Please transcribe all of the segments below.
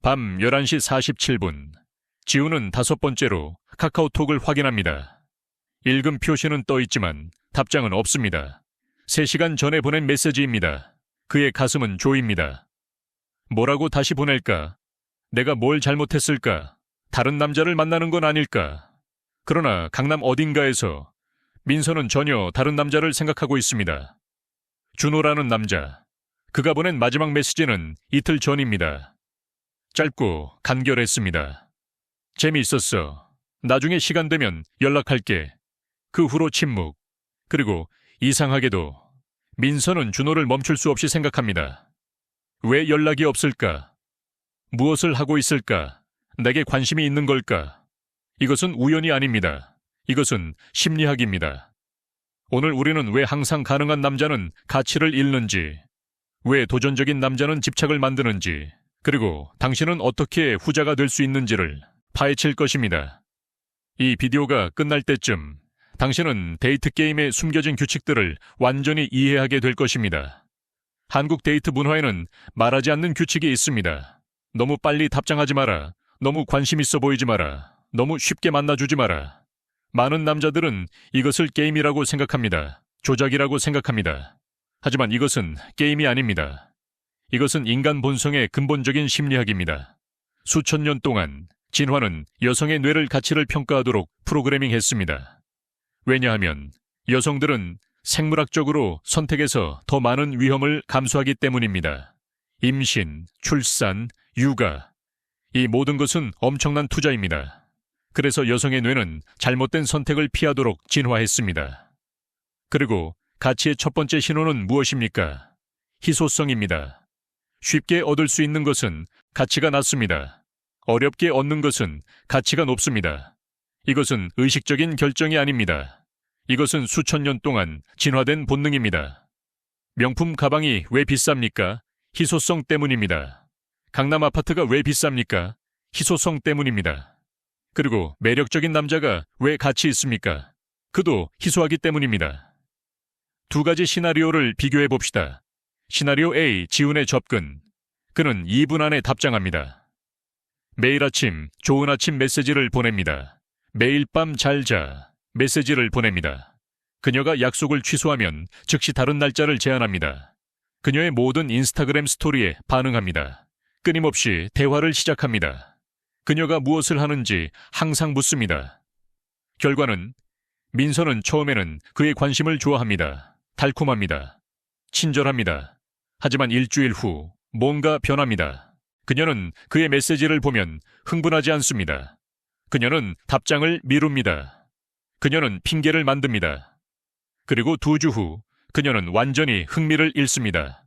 밤 11시 47분, 지우는 5번째로 카카오톡을 확인합니다. 읽음 표시는 떠 있지만 답장은 없습니다. 3시간 전에 보낸 메시지입니다. 그의 가슴은 조입니다. 뭐라고 다시 보낼까? 내가 뭘 잘못했을까? 다른 남자를 만나는 건 아닐까? 그러나 강남 어딘가에서 민서는 전혀 다른 남자를 생각하고 있습니다. 준호라는 남자. 그가 보낸 마지막 메시지는 이틀 전입니다. 짧고 간결했습니다. 재미있었어. 나중에 시간 되면 연락할게. 그 후로 침묵. 그리고 이상하게도 민서는 준호를 멈출 수 없이 생각합니다. 왜 연락이 없을까? 무엇을 하고 있을까? 내게 관심이 있는 걸까? 이것은 우연이 아닙니다. 이것은 심리학입니다. 오늘 우리는 왜 항상 가능한 남자는 가치를 잃는지, 왜 도전적인 남자는 집착을 만드는지, 그리고 당신은 어떻게 후자가 될 수 있는지를 파헤칠 것입니다. 이 비디오가 끝날 때쯤 당신은 데이트 게임의 숨겨진 규칙들을 완전히 이해하게 될 것입니다. 한국 데이트 문화에는 말하지 않는 규칙이 있습니다. 너무 빨리 답장하지 마라. 너무 관심 있어 보이지 마라. 너무 쉽게 만나주지 마라. 많은 남자들은 이것을 게임이라고 생각합니다. 조작이라고 생각합니다. 하지만 이것은 게임이 아닙니다. 이것은 인간 본성의 근본적인 심리학입니다. 수천 년 동안 진화는 여성의 뇌를 가치를 평가하도록 프로그래밍했습니다. 왜냐하면 여성들은 생물학적으로 선택에서 더 많은 위험을 감수하기 때문입니다. 임신, 출산, 육아, 이 모든 것은 엄청난 투자입니다. 그래서 여성의 뇌는 잘못된 선택을 피하도록 진화했습니다. 그리고 가치의 첫 번째 신호는 무엇입니까? 희소성입니다. 쉽게 얻을 수 있는 것은 가치가 낮습니다. 어렵게 얻는 것은 가치가 높습니다. 이것은 의식적인 결정이 아닙니다. 이것은 수천 년 동안 진화된 본능입니다. 명품 가방이 왜 비쌉니까? 희소성 때문입니다. 강남 아파트가 왜 비쌉니까? 희소성 때문입니다. 그리고 매력적인 남자가 왜 가치 있습니까? 그도 희소하기 때문입니다. 두 가지 시나리오를 비교해 봅시다. 시나리오 A, 지훈의 접근. 그는 2분 안에 답장합니다. 매일 아침 좋은 아침 메시지를 보냅니다. 매일 밤 잘 자 메시지를 보냅니다. 그녀가 약속을 취소하면 즉시 다른 날짜를 제안합니다. 그녀의 모든 인스타그램 스토리에 반응합니다. 끊임없이 대화를 시작합니다. 그녀가 무엇을 하는지 항상 묻습니다. 결과는 민서는 처음에는 그의 관심을 좋아합니다. 달콤합니다. 친절합니다. 하지만 일주일 후 뭔가 변합니다. 그녀는 그의 메시지를 보면 흥분하지 않습니다. 그녀는 답장을 미룹니다. 그녀는 핑계를 만듭니다. 그리고 2주 후 그녀는 완전히 흥미를 잃습니다.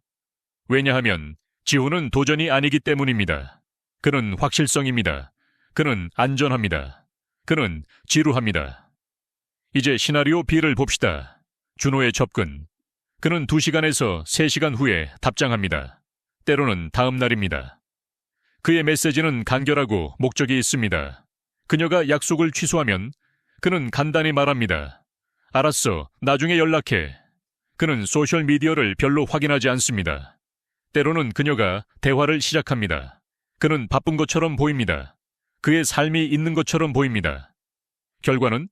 왜냐하면 지훈은 도전이 아니기 때문입니다. 그는 확실성입니다. 그는 안전합니다. 그는 지루합니다. 이제 시나리오 B를 봅시다. 준호의 접근. 그는 2시간에서 3시간 후에 답장합니다. 때로는 다음 날입니다. 그의 메시지는 간결하고 목적이 있습니다. 그녀가 약속을 취소하면 그는 간단히 말합니다. 알았어, 나중에 연락해. 그는 소셜미디어를 별로 확인하지 않습니다. 때로는 그녀가 대화를 시작합니다. 그는 바쁜 것처럼 보입니다. 그의 삶이 있는 것처럼 보입니다. 결과는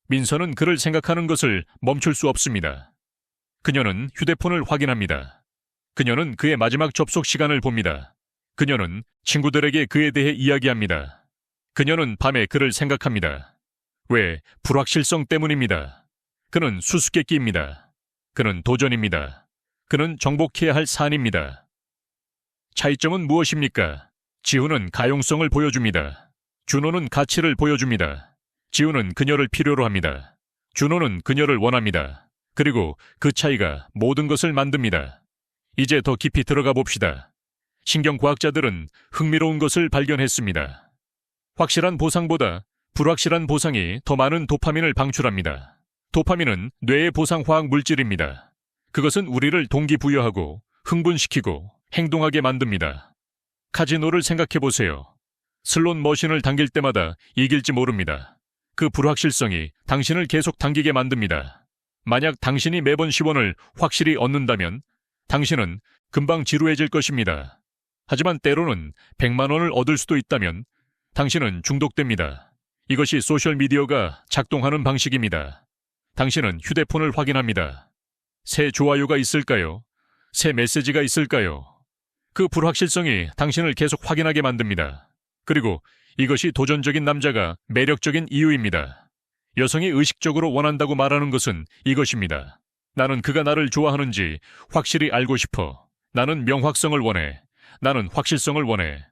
민서는 그를 생각하는 것을 멈출 수 없습니다. 그녀는 휴대폰을 확인합니다. 그녀는 그의 마지막 접속 시간을 봅니다. 그녀는 친구들에게 그에 대해 이야기합니다. 그녀는 밤에 그를 생각합니다. 왜? 불확실성 때문입니다. 그는 수수께끼입니다. 그는 도전입니다. 그는 정복해야 할 산입니다. 차이점은 무엇입니까? 지훈은 가용성을 보여줍니다. 준호는 가치를 보여줍니다. 지훈은 그녀를 필요로 합니다. 준호는 그녀를 원합니다. 그리고 그 차이가 모든 것을 만듭니다. 이제 더 깊이 들어가 봅시다. 신경과학자들은 흥미로운 것을 발견했습니다. 확실한 보상보다 불확실한 보상이 더 많은 도파민을 방출합니다. 도파민은 뇌의 보상화학 물질입니다. 그것은 우리를 동기부여하고 흥분시키고 행동하게 만듭니다. 카지노를 생각해보세요. 슬롯 머신을 당길 때마다 이길지 모릅니다. 그 불확실성이 당신을 계속 당기게 만듭니다. 만약 당신이 매번 10원을 확실히 얻는다면 당신은 금방 지루해질 것입니다. 하지만 때로는 100만 원을 얻을 수도 있다면 당신은 중독됩니다. 이것이 소셜미디어가 작동하는 방식입니다. 당신은 휴대폰을 확인합니다. 새 좋아요가 있을까요? 새 메시지가 있을까요? 그 불확실성이 당신을 계속 확인하게 만듭니다. 그리고 이것이 도전적인 남자가 매력적인 이유입니다. 여성이 의식적으로 원한다고 말하는 것은 이것입니다. 나는 그가 나를 좋아하는지 확실히 알고 싶어. 나는 명확성을 원해. 나는 확실성을 원해.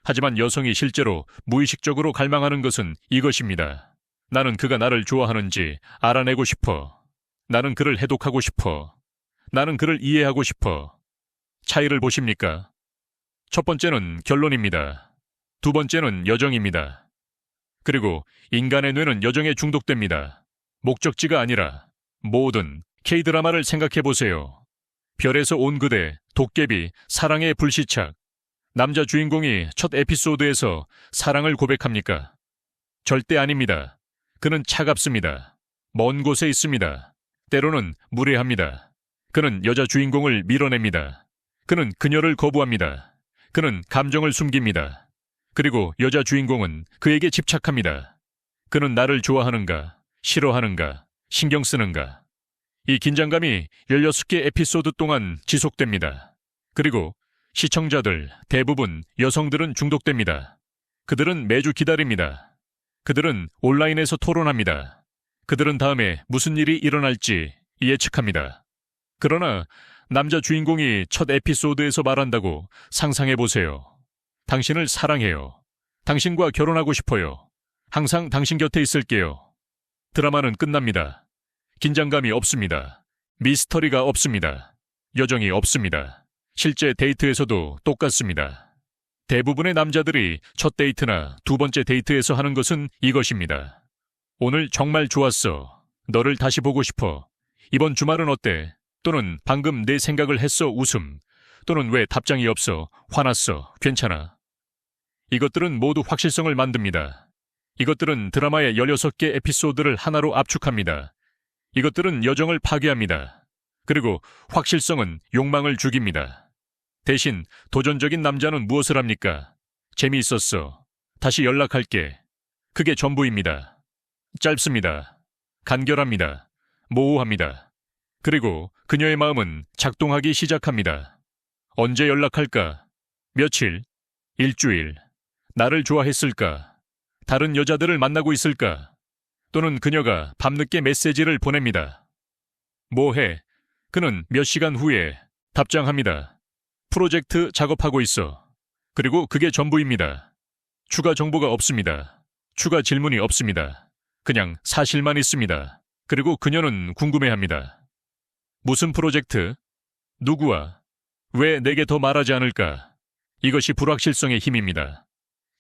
하지만 여성이 실제로 무의식적으로 갈망하는 것은 이것입니다. 나는 그가 나를 좋아하는지 알아내고 싶어. 나는 그를 해독하고 싶어. 나는 그를 이해하고 싶어. 차이를 보십니까? 첫 번째는 결론입니다. 두 번째는 여정입니다. 그리고 인간의 뇌는 여정에 중독됩니다. 목적지가 아니라 모든 K드라마를 생각해보세요. 별에서 온 그대, 도깨비, 사랑의 불시착. 남자 주인공이 첫 에피소드에서 사랑을 고백합니까? 절대 아닙니다. 그는 차갑습니다. 먼 곳에 있습니다. 때로는 무례합니다. 그는 여자 주인공을 밀어냅니다. 그는 그녀를 거부합니다. 그는 감정을 숨깁니다. 그리고 여자 주인공은 그에게 집착합니다. 그는 나를 좋아하는가, 싫어하는가, 신경 쓰는가. 이 긴장감이 16개 에피소드 동안 지속됩니다. 그리고 시청자들, 대부분 여성들은 중독됩니다. 그들은 매주 기다립니다. 그들은 온라인에서 토론합니다. 그들은 다음에 무슨 일이 일어날지 예측합니다. 그러나 남자 주인공이 첫 에피소드에서 말한다고 상상해보세요. 당신을 사랑해요. 당신과 결혼하고 싶어요. 항상 당신 곁에 있을게요. 드라마는 끝납니다. 긴장감이 없습니다. 미스터리가 없습니다. 여정이 없습니다. 실제 데이트에서도 똑같습니다. 대부분의 남자들이 첫 데이트나 두 번째 데이트에서 하는 것은 이것입니다. 오늘 정말 좋았어. 너를 다시 보고 싶어. 이번 주말은 어때? 또는 방금 내 생각을 했어 웃음. 또는 왜 답장이 없어? 화났어. 괜찮아. 이것들은 모두 확실성을 만듭니다. 이것들은 드라마의 16개 에피소드를 하나로 압축합니다. 이것들은 여정을 파괴합니다. 그리고 확실성은 욕망을 죽입니다. 대신 도전적인 남자는 무엇을 합니까? 재미있었어. 다시 연락할게. 그게 전부입니다. 짧습니다. 간결합니다. 모호합니다. 그리고 그녀의 마음은 작동하기 시작합니다. 언제 연락할까? 며칠? 일주일? 나를 좋아했을까? 다른 여자들을 만나고 있을까? 또는 그녀가 밤늦게 메시지를 보냅니다. 뭐해? 그는 몇 시간 후에 답장합니다. 프로젝트 작업하고 있어. 그리고 그게 전부입니다. 추가 정보가 없습니다. 추가 질문이 없습니다. 그냥 사실만 있습니다. 그리고 그녀는 궁금해합니다. 무슨 프로젝트? 누구와? 왜 내게 더 말하지 않을까? 이것이 불확실성의 힘입니다.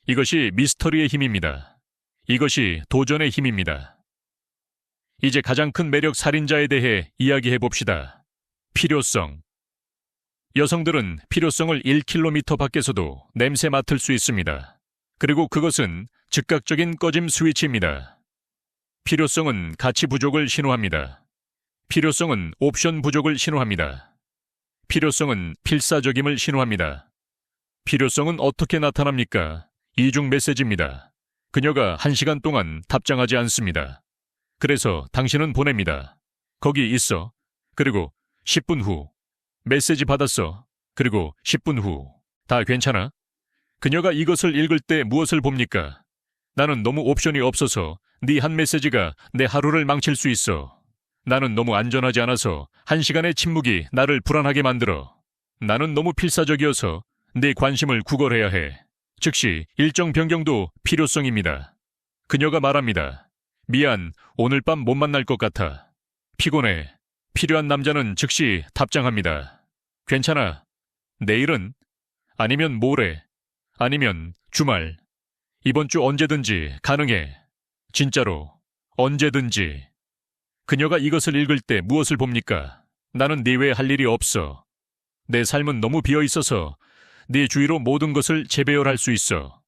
이것이 미스터리의 힘입니다. 이것이 도전의 힘입니다. 이제 가장 큰 매력 살인자에 대해 이야기해 봅시다. 필요성. 여성들은 필요성을 1km 밖에서도 냄새 맡을 수 있습니다. 그리고 그것은 즉각적인 꺼짐 스위치입니다. 필요성은 가치 부족을 신호합니다. 필요성은 옵션 부족을 신호합니다. 필요성은 필사적임을 신호합니다. 필요성은 어떻게 나타납니까? 이중 메시지입니다. 그녀가 1시간 동안 답장하지 않습니다. 그래서 당신은 보냅니다. 거기 있어. 그리고 10분 후. 메시지 받았어. 그리고 10분 후. 다 괜찮아? 그녀가 이것을 읽을 때 무엇을 봅니까? 나는 너무 옵션이 없어서 네 한 메시지가 내 하루를 망칠 수 있어. 나는 너무 안전하지 않아서 1시간의 침묵이 나를 불안하게 만들어. 나는 너무 필사적이어서 네 관심을 구걸해야 해. 즉시 일정 변경도 필요성입니다. 그녀가 말합니다. 미안, 오늘 밤 못 만날 것 같아. 피곤해. 필요한 남자는 즉시 답장합니다. 괜찮아. 내일은? 아니면 모레? 아니면 주말? 이번 주 언제든지 가능해. 진짜로. 언제든지. 그녀가 이것을 읽을 때 무엇을 봅니까? 나는 네 외에 할 일이 없어. 내 삶은 너무 비어있어서 네 주위로 모든 것을 재배열할 수 있어.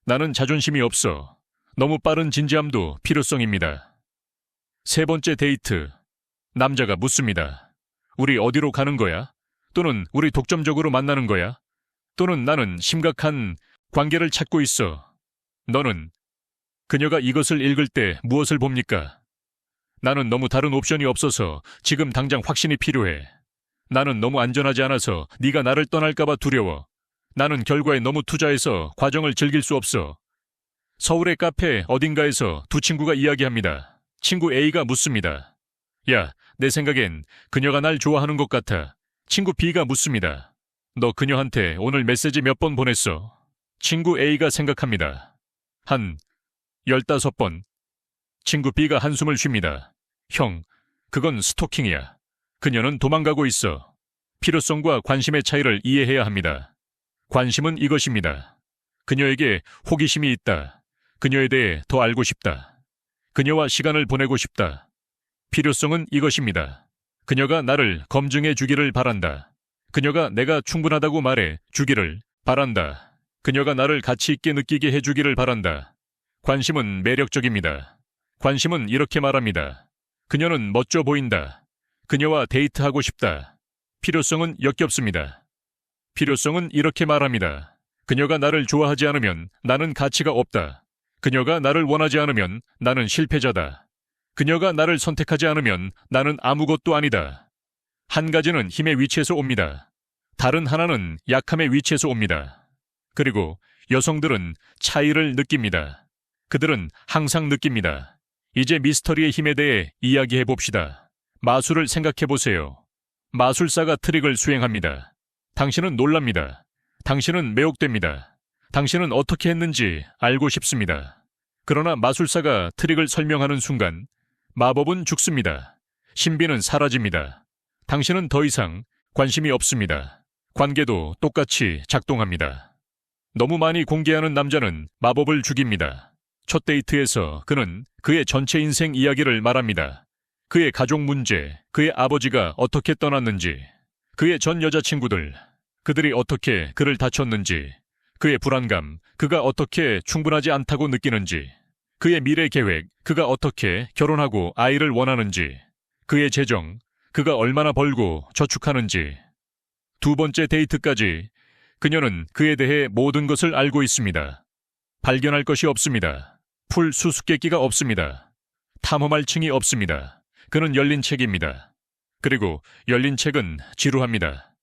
나는 자존심이 없어. 너무 빠른 진지함도 필요성입니다. 세 번째 데이트. 남자가 묻습니다. 우리 어디로 가는 거야? 또는 우리 독점적으로 만나는 거야? 또는 나는 심각한 관계를 찾고 있어. 너는 그녀가 이것을 읽을 때 무엇을 봅니까? 나는 너무 다른 옵션이 없어서 지금 당장 확신이 필요해. 나는 너무 안전하지 않아서 네가 나를 떠날까봐 두려워. 나는 결과에 너무 투자해서 과정을 즐길 수 없어. 서울의 카페 어딘가에서 두 친구가 이야기합니다. 친구 A가 묻습니다. 야, 내 생각엔 그녀가 날 좋아하는 것 같아. 친구 B가 묻습니다. 너 그녀한테 오늘 메시지 몇 번 보냈어? 친구 A가 생각합니다. 한 15번. 친구 B가 한숨을 쉽니다. 형, 그건 스토킹이야. 그녀는 도망가고 있어. 필요성과 관심의 차이를 이해해야 합니다. 관심은 이것입니다. 그녀에게 호기심이 있다. 그녀에 대해 더 알고 싶다. 그녀와 시간을 보내고 싶다. 필요성은 이것입니다. 그녀가 나를 검증해 주기를 바란다. 그녀가 내가 충분하다고 말해 주기를 바란다. 그녀가 나를 가치 있게 느끼게 해주기를 바란다. 관심은 매력적입니다. 관심은 이렇게 말합니다. 그녀는 멋져 보인다. 그녀와 데이트하고 싶다. 필요성은 역겹습니다. 필요성은 이렇게 말합니다. 그녀가 나를 좋아하지 않으면 나는 가치가 없다. 그녀가 나를 원하지 않으면 나는 실패자다. 그녀가 나를 선택하지 않으면 나는 아무것도 아니다. 한 가지는 힘의 위치에서 옵니다. 다른 하나는 약함의 위치에서 옵니다. 그리고 여성들은 차이를 느낍니다. 그들은 항상 느낍니다. 이제 미스터리의 힘에 대해 이야기해 봅시다. 마술을 생각해 보세요. 마술사가 트릭을 수행합니다. 당신은 놀랍니다. 당신은 매혹됩니다. 당신은 어떻게 했는지 알고 싶습니다. 그러나 마술사가 트릭을 설명하는 순간 마법은 죽습니다. 신비는 사라집니다. 당신은 더 이상 관심이 없습니다. 관계도 똑같이 작동합니다. 너무 많이 공개하는 남자는 마법을 죽입니다. 첫 데이트에서 그는 그의 전체 인생 이야기를 말합니다. 그의 가족 문제, 그의 아버지가 어떻게 떠났는지, 그의 전 여자친구들, 그들이 어떻게 그를 다쳤는지, 그의 불안감, 그가 어떻게 충분하지 않다고 느끼는지, 그의 미래 계획, 그가 어떻게 결혼하고 아이를 원하는지, 그의 재정, 그가 얼마나 벌고 저축하는지. 두 번째 데이트까지 그녀는 그에 대해 모든 것을 알고 있습니다. 발견할 것이 없습니다. 풀 수수께끼가 없습니다. 탐험할 층이 없습니다. 그는 열린 책입니다. 그리고 열린 책은 지루합니다.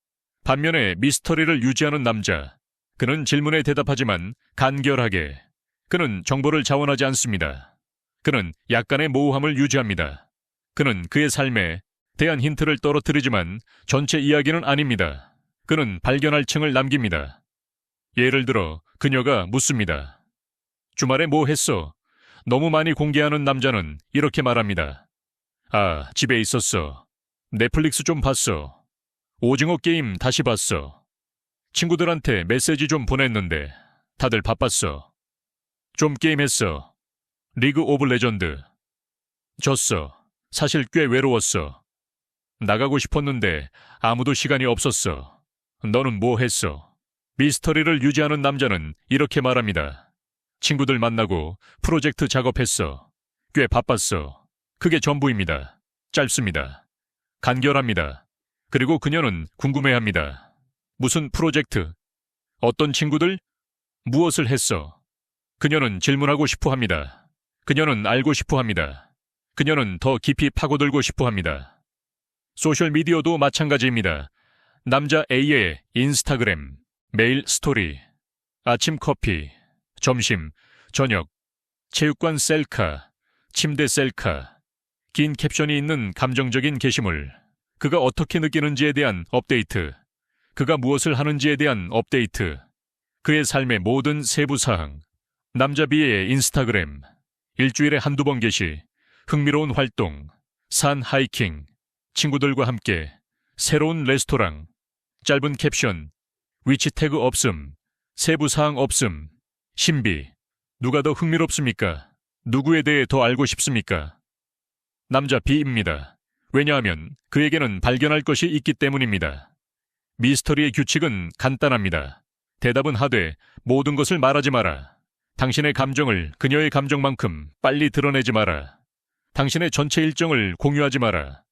반면에 미스터리를 유지하는 남자, 그는 질문에 대답하지만 간결하게. 그는 정보를 자원하지 않습니다. 그는 약간의 모호함을 유지합니다. 그는 그의 삶에 대한 힌트를 떨어뜨리지만 전체 이야기는 아닙니다. 그는 발견할 층을 남깁니다. 예를 들어 그녀가 묻습니다. 주말에 뭐 했어? 너무 많이 공개하는 남자는 이렇게 말합니다. 아, 집에 있었어. 넷플릭스 좀 봤어. 오징어 게임 다시 봤어. 친구들한테 메시지 좀 보냈는데 다들 바빴어. 좀 게임했어. 리그 오브 레전드. 졌어. 사실 꽤 외로웠어. 나가고 싶었는데 아무도 시간이 없었어. 너는 뭐 했어? 미스터리를 유지하는 남자는 이렇게 말합니다. 친구들 만나고 프로젝트 작업했어. 꽤 바빴어. 그게 전부입니다. 짧습니다. 간결합니다. 그리고 그녀는 궁금해합니다. 무슨 프로젝트? 어떤 친구들? 무엇을 했어? 그녀는 질문하고 싶어 합니다. 그녀는 알고 싶어 합니다. 그녀는 더 깊이 파고들고 싶어 합니다. 소셜미디어도 마찬가지입니다. 남자 A의 인스타그램, 메일 스토리, 아침 커피, 점심, 저녁, 체육관 셀카, 침대 셀카, 긴 캡션이 있는 감정적인 게시물, 그가 어떻게 느끼는지에 대한 업데이트, 그가 무엇을 하는지에 대한 업데이트, 그의 삶의 모든 세부사항, 남자 B의 인스타그램, 일주일에 한두 번 게시, 흥미로운 활동, 산 하이킹, 친구들과 함께, 새로운 레스토랑, 짧은 캡션, 위치 태그 없음, 세부사항 없음, 신비. 누가 더 흥미롭습니까? 누구에 대해 더 알고 싶습니까? 남자 B입니다. 왜냐하면 그에게는 발견할 것이 있기 때문입니다. 미스터리의 규칙은 간단합니다. 대답은 하되 모든 것을 말하지 마라. 당신의 감정을 그녀의 감정만큼 빨리 드러내지 마라. 당신의 전체 일정을 공유하지 마라.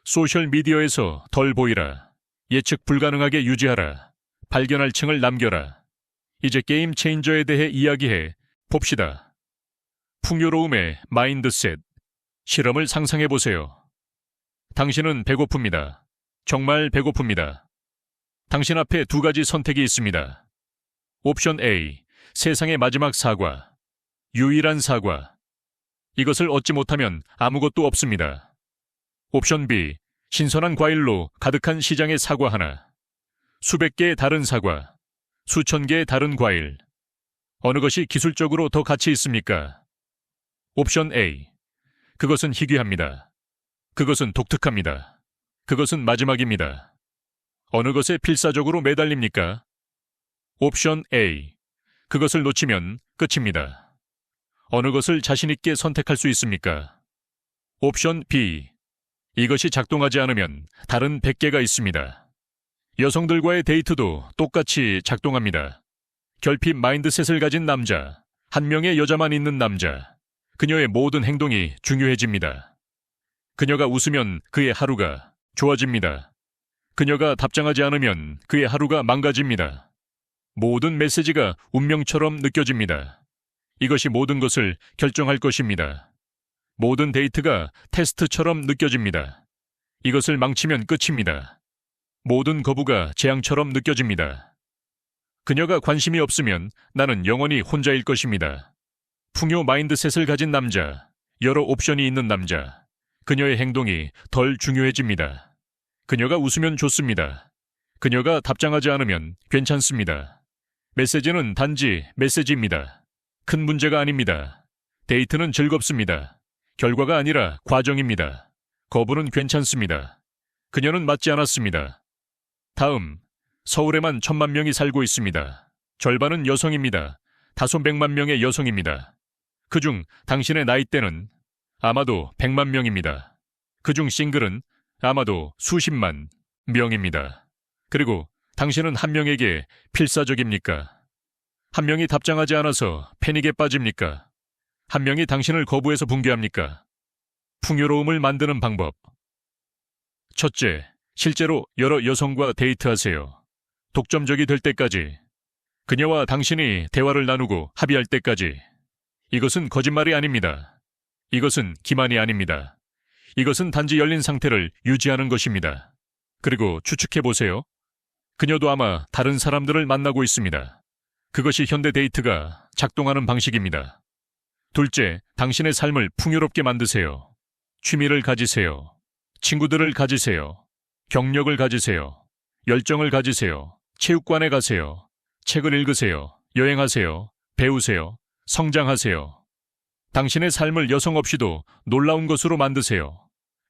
소셜미디어에서 덜 보이라. 예측 불가능하게 유지하라. 발견할 층을 남겨라. 이제 게임 체인저에 대해 이야기해 봅시다. 풍요로움의 마인드셋. 실험을 상상해 보세요. 당신은 배고픕니다. 정말 배고픕니다. 당신 앞에 두 가지 선택이 있습니다. 옵션 A, 세상의 마지막 사과. 유일한 사과. 이것을 얻지 못하면 아무것도 없습니다. 옵션 B, 신선한 과일로 가득한 시장의 사과 하나. 수백 개의 다른 사과. 수천 개의 다른 과일. 어느 것이 기술적으로 더 가치 있습니까? 옵션 A. 그것은 희귀합니다. 그것은 독특합니다. 그것은 마지막입니다. 어느 것에 필사적으로 매달립니까? 옵션 A. 그것을 놓치면 끝입니다. 어느 것을 자신있게 선택할 수 있습니까? 옵션 B. 이것이 작동하지 않으면 다른 100개가 있습니다. 여성들과의 데이트도 똑같이 작동합니다. 결핍 마인드셋을 가진 남자, 한 명의 여자만 있는 남자, 그녀의 모든 행동이 중요해집니다. 그녀가 웃으면 그의 하루가 좋아집니다. 그녀가 답장하지 않으면 그의 하루가 망가집니다. 모든 메시지가 운명처럼 느껴집니다. 이것이 모든 것을 결정할 것입니다. 모든 데이트가 테스트처럼 느껴집니다. 이것을 망치면 끝입니다. 모든 거부가 재앙처럼 느껴집니다. 그녀가 관심이 없으면 나는 영원히 혼자일 것입니다. 풍요 마인드셋을 가진 남자, 여러 옵션이 있는 남자, 그녀의 행동이 덜 중요해집니다. 그녀가 웃으면 좋습니다. 그녀가 답장하지 않으면 괜찮습니다. 메시지는 단지 메시지입니다. 큰 문제가 아닙니다. 데이트는 즐겁습니다. 결과가 아니라 과정입니다. 거부는 괜찮습니다. 그녀는 맞지 않았습니다. 다음, 서울에만 1000만 명이 살고 있습니다. 절반은 여성입니다. 다소 100만 명의 여성입니다. 그중 당신의 나이대는 아마도 100만 명입니다. 그중 싱글은 아마도 수십만 명입니다. 그리고 당신은 한 명에게 필사적입니까? 한 명이 답장하지 않아서 패닉에 빠집니까? 한 명이 당신을 거부해서 붕괴합니까? 풍요로움을 만드는 방법. 첫째, 실제로 여러 여성과 데이트하세요. 독점적이 될 때까지. 그녀와 당신이 대화를 나누고 합의할 때까지. 이것은 거짓말이 아닙니다. 이것은 기만이 아닙니다. 이것은 단지 열린 상태를 유지하는 것입니다. 그리고 추측해보세요. 그녀도 아마 다른 사람들을 만나고 있습니다. 그것이 현대 데이트가 작동하는 방식입니다. 둘째, 당신의 삶을 풍요롭게 만드세요. 취미를 가지세요. 친구들을 가지세요. 경력을 가지세요. 열정을 가지세요. 체육관에 가세요. 책을 읽으세요. 여행하세요. 배우세요. 성장하세요. 당신의 삶을 여성 없이도 놀라운 것으로 만드세요.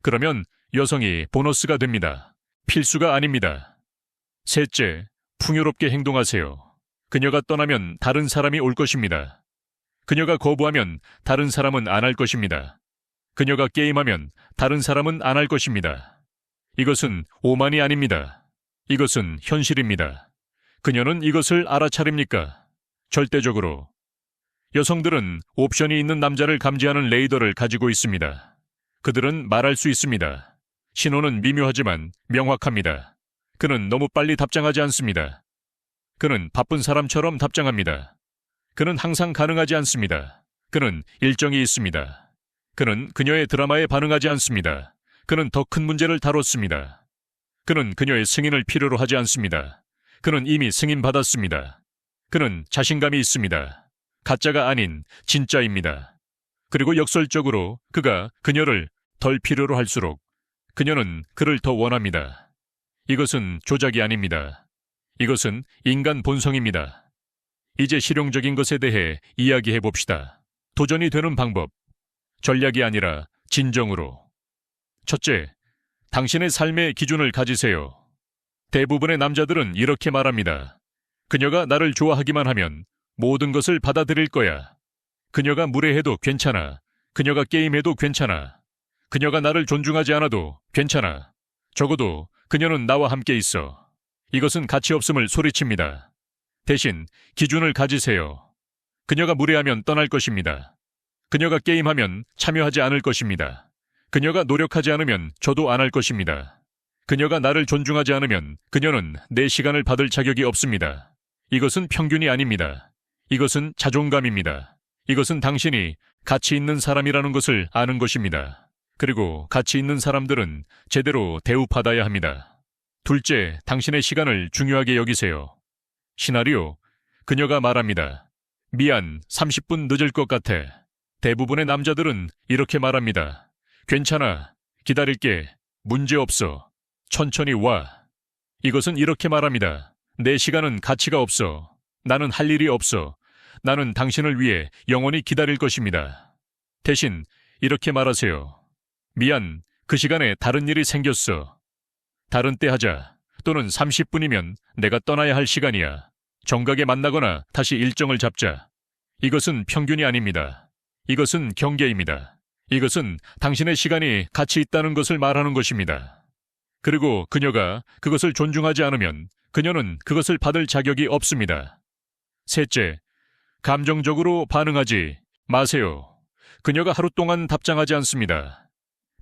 그러면 여성이 보너스가 됩니다. 필수가 아닙니다. 셋째, 풍요롭게 행동하세요. 그녀가 떠나면 다른 사람이 올 것입니다. 그녀가 거부하면 다른 사람은 안 할 것입니다. 그녀가 게임하면 다른 사람은 안 할 것입니다. 이것은 오만이 아닙니다. 이것은 현실입니다. 그녀는 이것을 알아차립니까? 절대적으로. 여성들은 옵션이 있는 남자를 감지하는 레이더를 가지고 있습니다. 그들은 말할 수 있습니다. 신호는 미묘하지만 명확합니다. 그는 너무 빨리 답장하지 않습니다. 그는 바쁜 사람처럼 답장합니다. 그는 항상 가능하지 않습니다. 그는 일정이 있습니다. 그는 그녀의 드라마에 반응하지 않습니다. 그는 더 큰 문제를 다뤘습니다. 그는 그녀의 승인을 필요로 하지 않습니다. 그는 이미 승인받았습니다. 그는 자신감이 있습니다. 가짜가 아닌 진짜입니다. 그리고 역설적으로 그가 그녀를 덜 필요로 할수록 그녀는 그를 더 원합니다. 이것은 조작이 아닙니다. 이것은 인간 본성입니다. 이제 실용적인 것에 대해 이야기해 봅시다. 도전이 되는 방법. 전략이 아니라 진정으로. 첫째, 당신의 삶의 기준을 가지세요. 대부분의 남자들은 이렇게 말합니다. 그녀가 나를 좋아하기만 하면 모든 것을 받아들일 거야. 그녀가 무례해도 괜찮아. 그녀가 게임해도 괜찮아. 그녀가 나를 존중하지 않아도 괜찮아. 적어도 그녀는 나와 함께 있어. 이것은 가치 없음을 소리칩니다. 대신 기준을 가지세요. 그녀가 무례하면 떠날 것입니다. 그녀가 게임하면 참여하지 않을 것입니다. 그녀가 노력하지 않으면 저도 안 할 것입니다. 그녀가 나를 존중하지 않으면 그녀는 내 시간을 받을 자격이 없습니다. 이것은 평균이 아닙니다. 이것은 자존감입니다. 이것은 당신이 가치 있는 사람이라는 것을 아는 것입니다. 그리고 가치 있는 사람들은 제대로 대우받아야 합니다. 둘째, 당신의 시간을 중요하게 여기세요. 시나리오, 그녀가 말합니다. 미안, 30분 늦을 것 같아. 대부분의 남자들은 이렇게 말합니다. 괜찮아, 기다릴게, 문제없어, 천천히 와. 이것은 이렇게 말합니다. 내 시간은 가치가 없어. 나는 할 일이 없어. 나는 당신을 위해 영원히 기다릴 것입니다. 대신 이렇게 말하세요. 미안, 그 시간에 다른 일이 생겼어. 다른 때 하자. 또는 30분이면 내가 떠나야 할 시간이야. 정각에 만나거나 다시 일정을 잡자. 이것은 평균이 아닙니다. 이것은 경계입니다. 이것은 당신의 시간이 가치 있다는 것을 말하는 것입니다. 그리고 그녀가 그것을 존중하지 않으면 그녀는 그것을 받을 자격이 없습니다. 셋째, 감정적으로 반응하지 마세요. 그녀가 하루 동안 답장하지 않습니다.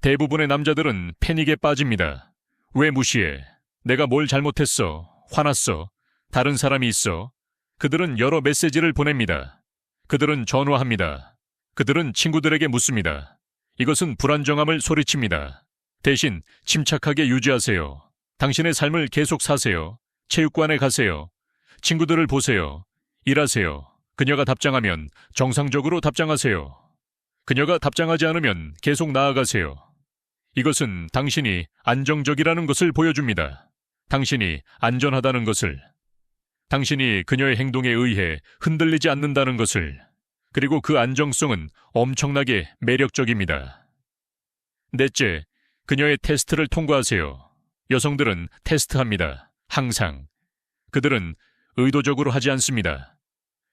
대부분의 남자들은 패닉에 빠집니다. 왜 무시해? 내가 뭘 잘못했어? 화났어? 다른 사람이 있어? 그들은 여러 메시지를 보냅니다. 그들은 전화합니다. 그들은 친구들에게 묻습니다. 이것은 불안정함을 소리칩니다. 대신 침착하게 유지하세요. 당신의 삶을 계속 사세요. 체육관에 가세요. 친구들을 보세요. 일하세요. 그녀가 답장하면 정상적으로 답장하세요. 그녀가 답장하지 않으면 계속 나아가세요. 이것은 당신이 안정적이라는 것을 보여줍니다. 당신이 안전하다는 것을. 당신이 그녀의 행동에 의해 흔들리지 않는다는 것을. 그리고 그 안정성은 엄청나게 매력적입니다. 넷째, 그녀의 테스트를 통과하세요. 여성들은 테스트합니다. 항상. 그들은 의도적으로 하지 않습니다.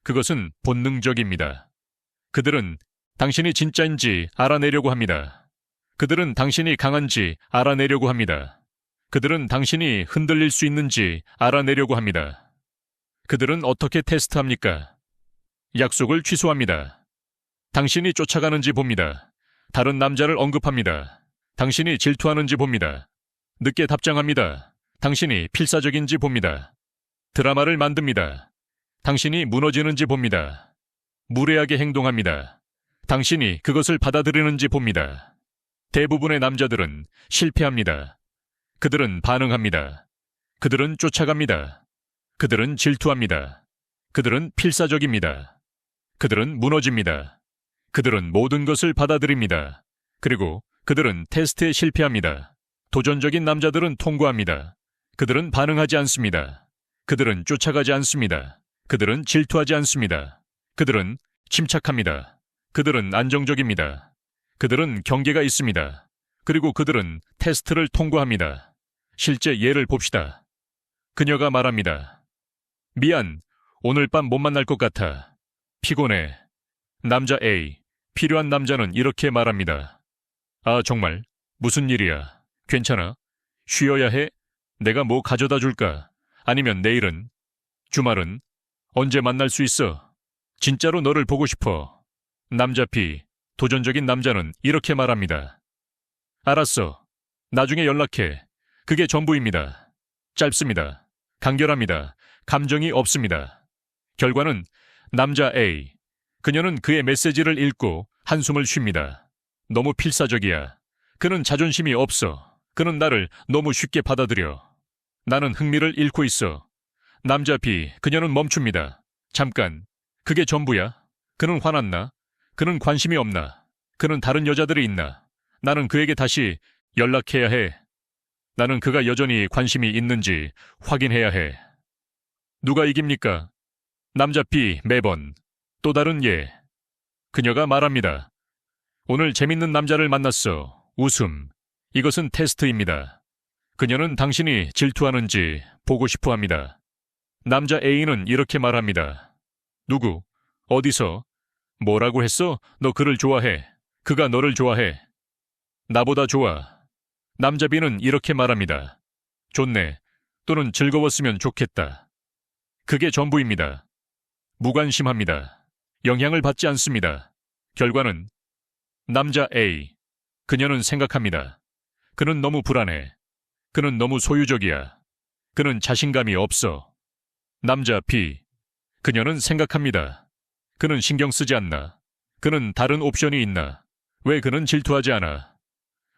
그것은 본능적입니다. 그들은 당신이 진짜인지 알아내려고 합니다. 그들은 당신이 강한지 알아내려고 합니다. 그들은 당신이 흔들릴 수 있는지 알아내려고 합니다. 그들은 어떻게 테스트합니까? 약속을 취소합니다. 당신이 쫓아가는지 봅니다. 다른 남자를 언급합니다. 당신이 질투하는지 봅니다. 늦게 답장합니다. 당신이 필사적인지 봅니다. 드라마를 만듭니다. 당신이 무너지는지 봅니다. 무례하게 행동합니다. 당신이 그것을 받아들이는지 봅니다. 대부분의 남자들은 실패합니다. 그들은 반응합니다. 그들은 쫓아갑니다. 그들은 질투합니다. 그들은 필사적입니다. 그들은 무너집니다. 그들은 모든 것을 받아들입니다. 그리고 그들은 테스트에 실패합니다. 도전적인 남자들은 통과합니다. 그들은 반응하지 않습니다. 그들은 쫓아가지 않습니다. 그들은 질투하지 않습니다. 그들은 침착합니다. 그들은 안정적입니다. 그들은 경계가 있습니다. 그리고 그들은 테스트를 통과합니다. 실제 예를 봅시다. 그녀가 말합니다. 미안, 오늘 밤 못 만날 것 같아. 피곤해. 남자 A, 필요한 남자는 이렇게 말합니다. 아, 정말? 무슨 일이야? 괜찮아? 쉬어야 해? 내가 뭐 가져다 줄까? 아니면 내일은? 주말은? 언제 만날 수 있어? 진짜로 너를 보고 싶어. 남자 B, 도전적인 남자는 이렇게 말합니다. 알았어. 나중에 연락해. 그게 전부입니다. 짧습니다. 간결합니다. 감정이 없습니다. 결과는 남자 A. 그녀는 그의 메시지를 읽고 한숨을 쉽니다. 너무 필사적이야. 그는 자존심이 없어. 그는 나를 너무 쉽게 받아들여. 나는 흥미를 잃고 있어. 남자 B. 그녀는 멈춥니다. 잠깐. 그게 전부야? 그는 화났나? 그는 관심이 없나? 그는 다른 여자들이 있나? 나는 그에게 다시 연락해야 해. 나는 그가 여전히 관심이 있는지 확인해야 해. 누가 이깁니까? 남자 B 매번. 또 다른 예. 그녀가 말합니다. 오늘 재밌는 남자를 만났어. 웃음. 이것은 테스트입니다. 그녀는 당신이 질투하는지 보고 싶어 합니다. 남자 A는 이렇게 말합니다. 누구? 어디서? 뭐라고 했어? 너 그를 좋아해. 그가 너를 좋아해. 나보다 좋아. 남자 B는 이렇게 말합니다. 좋네. 또는 즐거웠으면 좋겠다. 그게 전부입니다. 무관심합니다. 영향을 받지 않습니다. 결과는 남자 A. 그녀는 생각합니다. 그는 너무 불안해. 그는 너무 소유적이야. 그는 자신감이 없어. 남자 B. 그녀는 생각합니다. 그는 신경 쓰지 않나? 그는 다른 옵션이 있나? 왜 그는 질투하지 않아?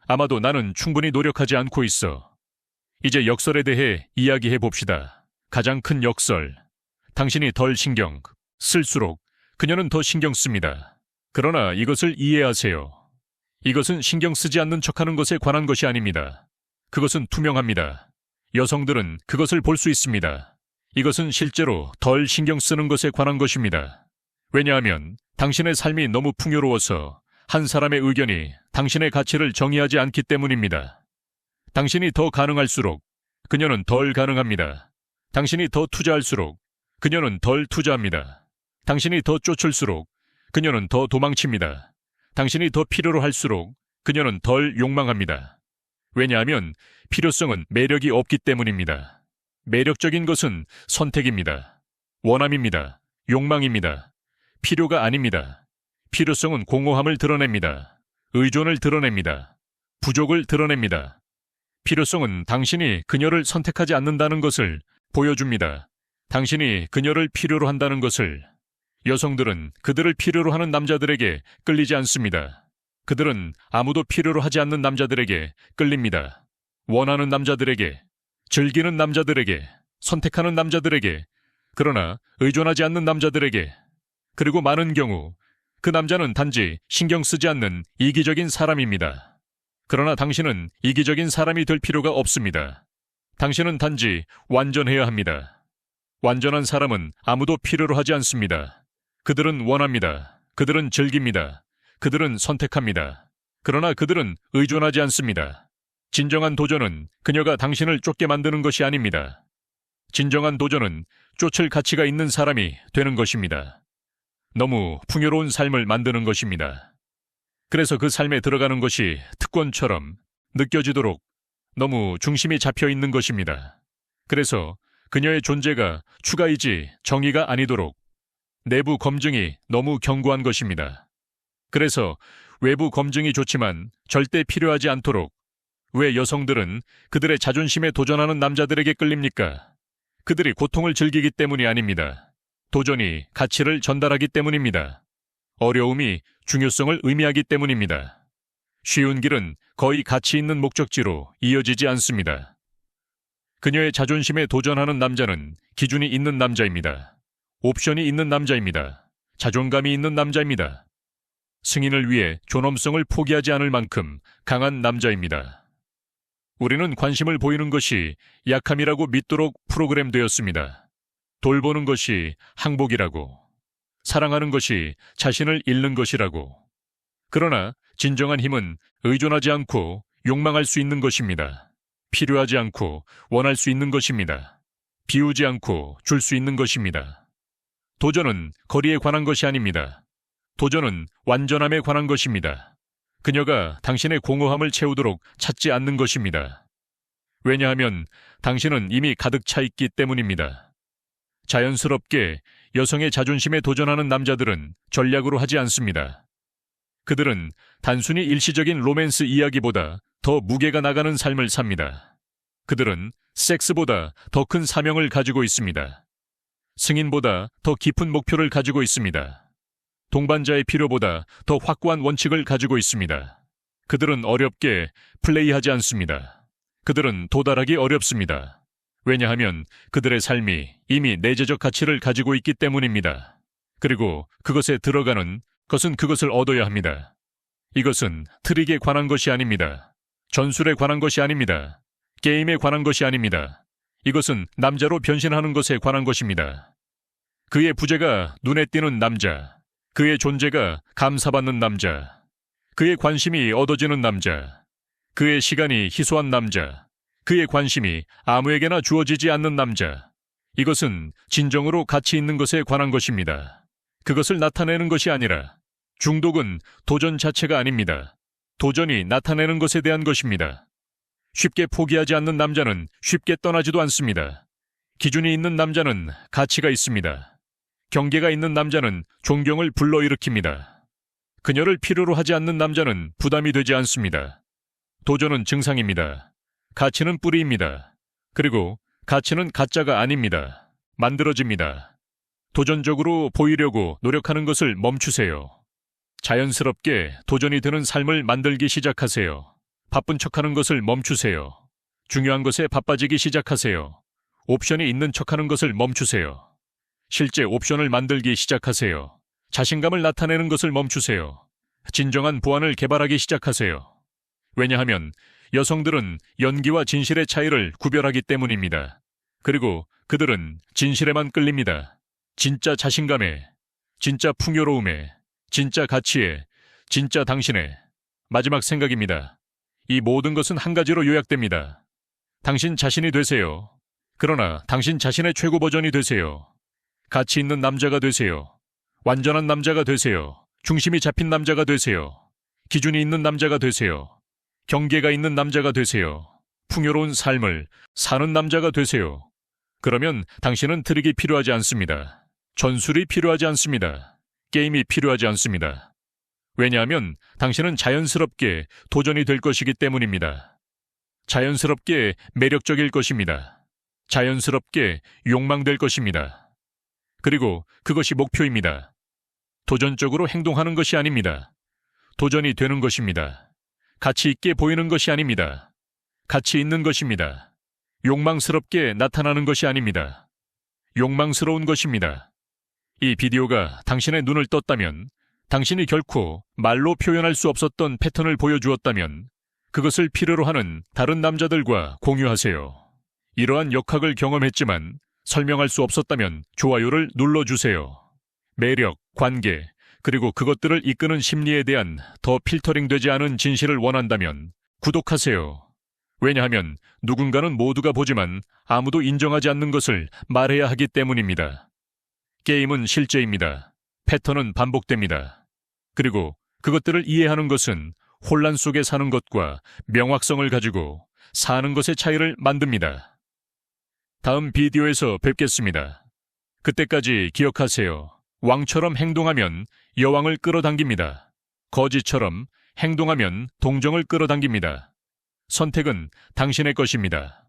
아마도 나는 충분히 노력하지 않고 있어. 이제 역설에 대해 이야기해 봅시다. 가장 큰 역설. 당신이 덜 신경 쓸수록 그녀는 더 신경 씁니다. 그러나 이것을 이해하세요. 이것은 신경 쓰지 않는 척하는 것에 관한 것이 아닙니다. 그것은 투명합니다. 여성들은 그것을 볼 수 있습니다. 이것은 실제로 덜 신경 쓰는 것에 관한 것입니다. 왜냐하면 당신의 삶이 너무 풍요로워서 한 사람의 의견이 당신의 가치를 정의하지 않기 때문입니다. 당신이 더 가능할수록 그녀는 덜 가능합니다. 당신이 더 투자할수록 그녀는 덜 투자합니다. 당신이 더 쫓을수록 그녀는 더 도망칩니다. 당신이 더 필요로 할수록 그녀는 덜 욕망합니다. 왜냐하면 필요성은 매력이 없기 때문입니다. 매력적인 것은 선택입니다. 원함입니다. 욕망입니다. 필요가 아닙니다. 필요성은 공허함을 드러냅니다. 의존을 드러냅니다. 부족을 드러냅니다. 필요성은 당신이 그녀를 선택하지 않는다는 것을 보여줍니다. 당신이 그녀를 필요로 한다는 것을. 여성들은 그들을 필요로 하는 남자들에게 끌리지 않습니다. 그들은 아무도 필요로 하지 않는 남자들에게 끌립니다. 원하는 남자들에게, 즐기는 남자들에게, 선택하는 남자들에게, 그러나 의존하지 않는 남자들에게, 그리고 많은 경우 그 남자는 단지 신경 쓰지 않는 이기적인 사람입니다. 그러나 당신은 이기적인 사람이 될 필요가 없습니다. 당신은 단지 완전해야 합니다. 완전한 사람은 아무도 필요로 하지 않습니다. 그들은 원합니다. 그들은 즐깁니다. 그들은 선택합니다. 그러나 그들은 의존하지 않습니다. 진정한 도전은 그녀가 당신을 쫓게 만드는 것이 아닙니다. 진정한 도전은 쫓을 가치가 있는 사람이 되는 것입니다. 너무 풍요로운 삶을 만드는 것입니다. 그래서 그 삶에 들어가는 것이 특권처럼 느껴지도록 너무 중심이 잡혀 있는 것입니다. 그래서 그녀의 존재가 추가이지 정의가 아니도록 내부 검증이 너무 견고한 것입니다. 그래서 외부 검증이 좋지만 절대 필요하지 않도록. 왜 여성들은 그들의 자존심에 도전하는 남자들에게 끌립니까? 그들이 고통을 즐기기 때문이 아닙니다. 도전이 가치를 전달하기 때문입니다. 어려움이 중요성을 의미하기 때문입니다. 쉬운 길은 거의 가치 있는 목적지로 이어지지 않습니다. 그녀의 자존심에 도전하는 남자는 기준이 있는 남자입니다. 옵션이 있는 남자입니다. 자존감이 있는 남자입니다. 승인을 위해 존엄성을 포기하지 않을 만큼 강한 남자입니다. 우리는 관심을 보이는 것이 약함이라고 믿도록 프로그램되었습니다. 돌보는 것이 항복이라고, 사랑하는 것이 자신을 잃는 것이라고. 그러나 진정한 힘은 의존하지 않고 욕망할 수 있는 것입니다. 필요하지 않고 원할 수 있는 것입니다. 비우지 않고 줄 수 있는 것입니다. 도전은 거리에 관한 것이 아닙니다. 도전은 완전함에 관한 것입니다. 그녀가 당신의 공허함을 채우도록 찾지 않는 것입니다. 왜냐하면 당신은 이미 가득 차 있기 때문입니다. 자연스럽게 여성의 자존심에 도전하는 남자들은 전략으로 하지 않습니다. 그들은 단순히 일시적인 로맨스 이야기보다 더 무게가 나가는 삶을 삽니다. 그들은 섹스보다 더 큰 사명을 가지고 있습니다. 승인보다 더 깊은 목표를 가지고 있습니다. 동반자의 필요보다 더 확고한 원칙을 가지고 있습니다. 그들은 어렵게 플레이하지 않습니다. 그들은 도달하기 어렵습니다. 왜냐하면 그들의 삶이 이미 내재적 가치를 가지고 있기 때문입니다. 그리고 그것에 들어가는 것은 그것을 얻어야 합니다. 이것은 트릭에 관한 것이 아닙니다. 전술에 관한 것이 아닙니다. 게임에 관한 것이 아닙니다. 이것은 남자로 변신하는 것에 관한 것입니다. 그의 부재가 눈에 띄는 남자, 그의 존재가 감사받는 남자, 그의 관심이 얻어지는 남자, 그의 시간이 희소한 남자, 그의 관심이 아무에게나 주어지지 않는 남자. 이것은 진정으로 가치 있는 것에 관한 것입니다. 그것을 나타내는 것이 아니라 중독은 도전 자체가 아닙니다. 도전이 나타내는 것에 대한 것입니다. 쉽게 포기하지 않는 남자는 쉽게 떠나지도 않습니다. 기준이 있는 남자는 가치가 있습니다. 경계가 있는 남자는 존경을 불러일으킵니다. 그녀를 필요로 하지 않는 남자는 부담이 되지 않습니다. 도전은 증상입니다. 가치는 뿌리입니다. 그리고 가치는 가짜가 아닙니다. 만들어집니다. 도전적으로 보이려고 노력하는 것을 멈추세요. 자연스럽게 도전이 되는 삶을 만들기 시작하세요. 바쁜 척하는 것을 멈추세요. 중요한 것에 바빠지기 시작하세요. 옵션이 있는 척하는 것을 멈추세요. 실제 옵션을 만들기 시작하세요. 자신감을 나타내는 것을 멈추세요. 진정한 보안을 개발하기 시작하세요. 왜냐하면 여성들은 연기와 진실의 차이를 구별하기 때문입니다. 그리고 그들은 진실에만 끌립니다. 진짜 자신감에, 진짜 풍요로움에, 진짜 가치에, 진짜 당신에. 마지막 생각입니다. 이 모든 것은 한 가지로 요약됩니다. 당신 자신이 되세요. 그러나 당신 자신의 최고 버전이 되세요. 가치 있는 남자가 되세요. 완전한 남자가 되세요. 중심이 잡힌 남자가 되세요. 기준이 있는 남자가 되세요. 경계가 있는 남자가 되세요. 풍요로운 삶을 사는 남자가 되세요. 그러면 당신은 트릭이 필요하지 않습니다. 전술이 필요하지 않습니다. 게임이 필요하지 않습니다. 왜냐하면 당신은 자연스럽게 도전이 될 것이기 때문입니다. 자연스럽게 매력적일 것입니다. 자연스럽게 욕망될 것입니다. 그리고 그것이 목표입니다. 도전적으로 행동하는 것이 아닙니다. 도전이 되는 것입니다. 가치 있게 보이는 것이 아닙니다. 가치 있는 것입니다. 욕망스럽게 나타나는 것이 아닙니다. 욕망스러운 것입니다. 이 비디오가 당신의 눈을 떴다면, 당신이 결코 말로 표현할 수 없었던 패턴을 보여주었다면 그것을 필요로 하는 다른 남자들과 공유하세요. 이러한 역학을 경험했지만 설명할 수 없었다면 좋아요를 눌러주세요. 매력, 관계, 그리고 그것들을 이끄는 심리에 대한 더 필터링되지 않은 진실을 원한다면 구독하세요. 왜냐하면 누군가는 모두가 보지만 아무도 인정하지 않는 것을 말해야 하기 때문입니다. 게임은 실제입니다. 패턴은 반복됩니다. 그리고 그것들을 이해하는 것은 혼란 속에 사는 것과 명확성을 가지고 사는 것의 차이를 만듭니다. 다음 비디오에서 뵙겠습니다. 그때까지 기억하세요. 왕처럼 행동하면 여왕을 끌어당깁니다. 거지처럼 행동하면 동정을 끌어당깁니다. 선택은 당신의 것입니다.